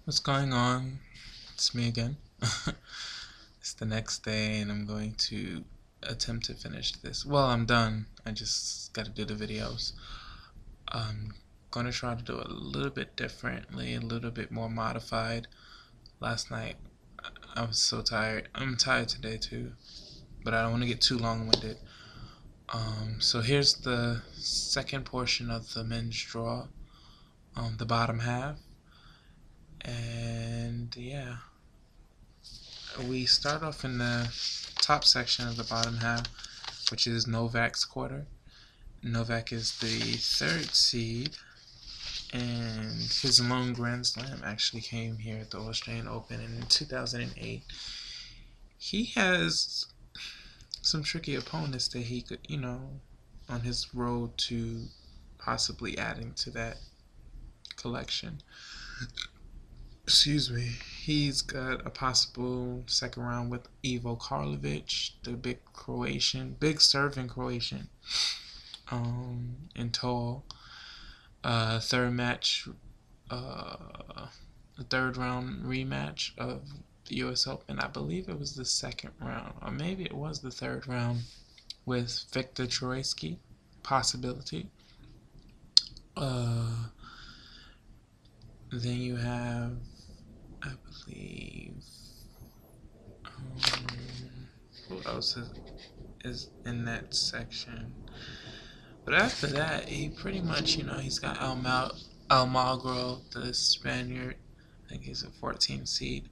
What's going on? It's me again. It's the next day and I'm going to attempt to finish this. Well, I'm done. I just gotta do the videos. I'm gonna try to do it a little bit differently, a little bit more modified. Last night I was so tired. I'm tired today too, but I don't want to get too long-winded. So here's the second portion of the men's draw, the bottom half, and yeah. We start off in the top section of the bottom half, which is Novak's quarter. Novak is the third seed, and his lone Grand Slam actually came here at the Australian Open in 2008. He has some tricky opponents that he could, on his road to possibly adding to that collection. Excuse me. He's got a possible second round with Ivo Karlovic, the big serving Croatian, in tall. Third match, the third round rematch of the U.S. Open. I believe it was the second round, or maybe it was the third round with Viktor Troicki. Possibility. Then you have, I believe, who else is in that section? But after that, he pretty much, he's got Almagro, the Spaniard. I think he's a 14 seed.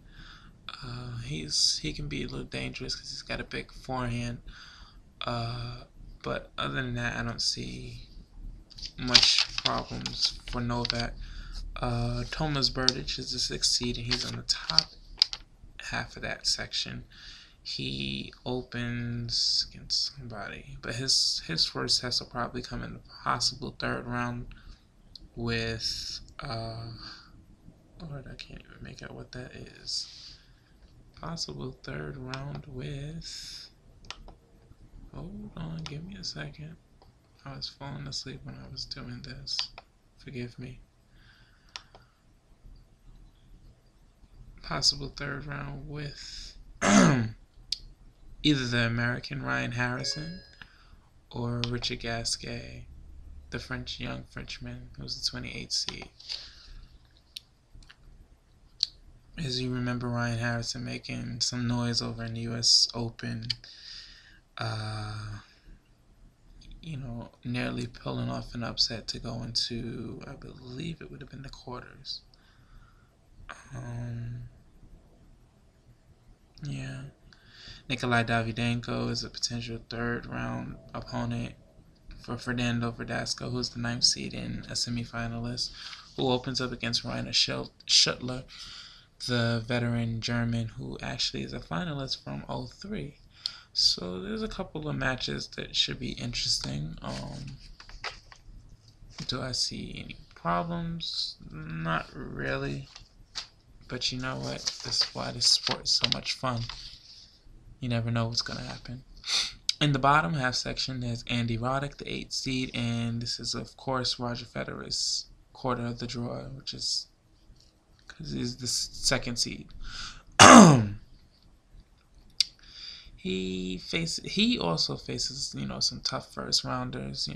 He can be a little dangerous because he's got a big forehand. But other than that, I don't see much problems for Novak. Tomas Berdych is the 6th seed, and he's on the top half of that section. He opens against somebody, but his first test will probably come in the possible third round with Lord, I can't even make out what that is. Possible third round with, hold on, give me a second. I was falling asleep when I was doing this. Forgive me. Possible third round with either the American Ryan Harrison or Richard Gasquet, the young Frenchman who was the 28th seed. As you remember, Ryan Harrison making some noise over in the U.S. Open, nearly pulling off an upset to go into, I believe it would have been the quarters. Yeah. Nikolai Davydenko is a potential third round opponent for Fernando Verdasco, who's the 9th seed and a semifinalist, who opens up against Rainer Schuttler, the veteran German who actually is a finalist from 03. So there's a couple of matches that should be interesting. Do I see any problems? Not really. But you know what? This is why this sport is so much fun. You never know what's going to happen. In the bottom half section, there's Andy Roddick, the 8th seed, and this is, of course, Roger Federer's quarter of the draw, which is because he's the 2nd seed. He also faces, some tough first rounders,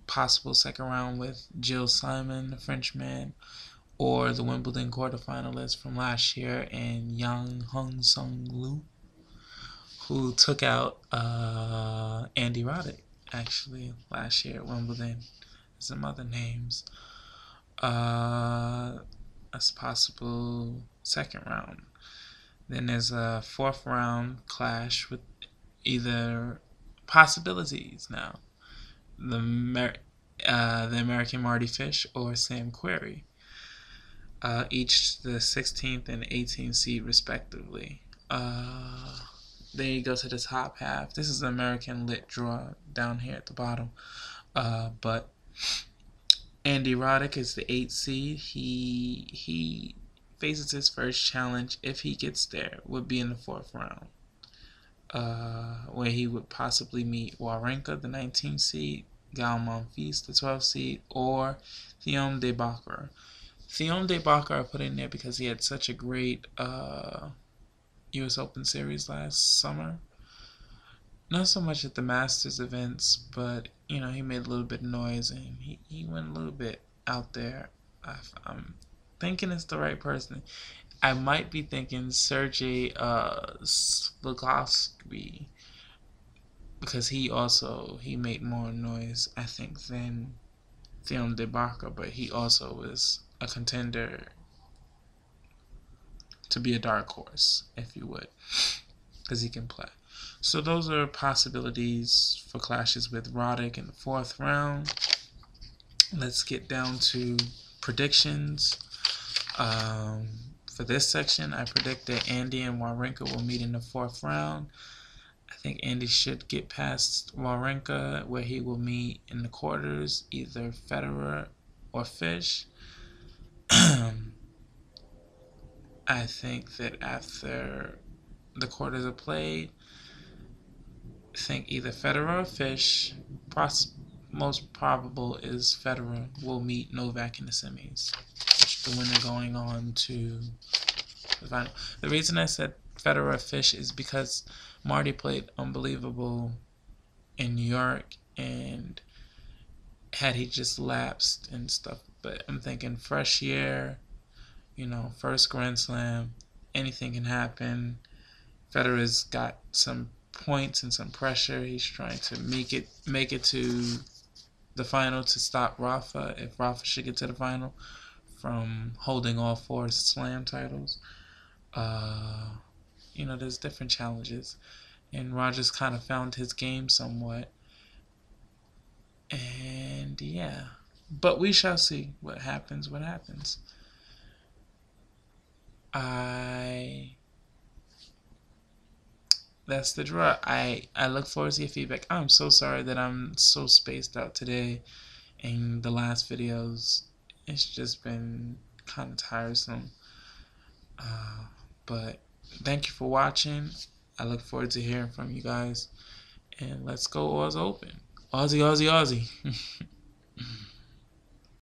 possible second round with Gilles Simon, the Frenchman, or the Wimbledon quarterfinalist from last year, and Yang Hung Sung Lu, who took out Andy Roddick, actually, last year at Wimbledon. Some other names. That's possible second round. Then there's a 4th round clash with either possibilities now. The American Marty Fish or Sam Querrey. Each the 16th and 18th seed respectively. Then you go to the top half. This is the American lit draw down here at the bottom. But Andy Roddick is the 8th seed. He faces his first challenge, if he gets there, would be in the 4th round, where he would possibly meet Wawrinka, the 19th seed, Gael Monfils, the 12th seed, or Guillaume de Backer, Theon de Baca I put in there because he had such a great US Open Series last summer. Not so much at the Masters events, but you know, he made a little bit of noise and he went a little bit out there. I'm thinking it's the right person. I might be thinking Sergey Slavkovsky, because he made more noise, I think, than Theon de Baca, but he also was a contender to be a dark horse, if you would, because he can play. So those are possibilities for clashes with Roddick in the 4th round. Let's get down to predictions. For this section, I predict that Andy and Wawrinka will meet in the 4th round. I think Andy should get past Wawrinka, where he will meet in the quarters, either Federer or Fish. I think that after the quarters are played, I think either Federer or Fish, most probable is Federer, will meet Novak in the semis, the winner going on to the final. The reason I said Federer or Fish is because Marty played unbelievable in New York, and had he just lapsed and stuff, but I'm thinking fresh year, you know, first Grand Slam, anything can happen. Federer's got some points and some pressure. He's trying to make it to the final to stop Rafa, if Rafa should get to the final, from holding all 4 slam titles. You know, there's different challenges, and Rogers kind of found his game somewhat. And yeah, but we shall see what happens. That's the draw. I look forward to your feedback. I'm so sorry that I'm so spaced out today in the last videos. It's just been kind of tiresome. But thank you for watching. I look forward to hearing from you guys. And let's go Oz Open. Aussie, Aussie, Aussie.